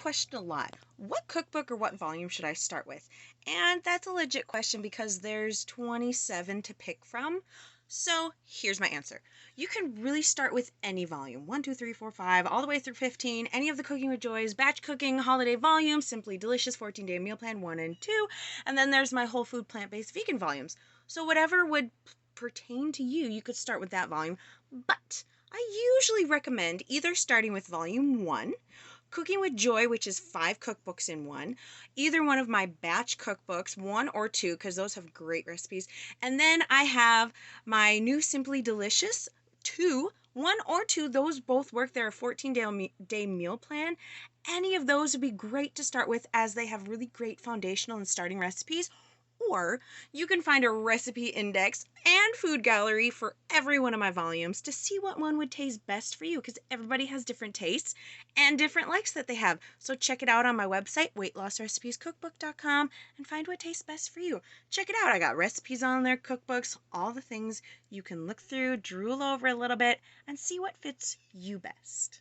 question a lot. What cookbook or what volume should I start with? And that's a legit question because there's 27 to pick from. So here's my answer. You can really start with any volume, 1, 2, 3, 4, 5, all the way through 15, any of the Cooking with Joy's batch cooking holiday volumes, Simply Delicious 14-day meal plan 1 and 2, and then there's my whole food plant-based vegan volumes. So whatever would pertain to you, you could start with that volume, but I usually recommend either starting with volume 1, Cooking with Joy, which is 5 cookbooks in one, either one of my batch cookbooks, 1 or 2, because those have great recipes, and then I have my new Simply Delicious 2, 1 or 2, those both work. They're a 14-day meal plan. Any of those would be great to start with as they have really great foundational and starting recipes. Or you can find a recipe index and food gallery for every one of my volumes to see what one would taste best for you, because everybody has different tastes and different likes that they have. So check it out on my website, weightlossrecipescookbook.com, and find what tastes best for you. Check it out. I got recipes on there, cookbooks, all the things you can look through, drool over a little bit, and see what fits you best.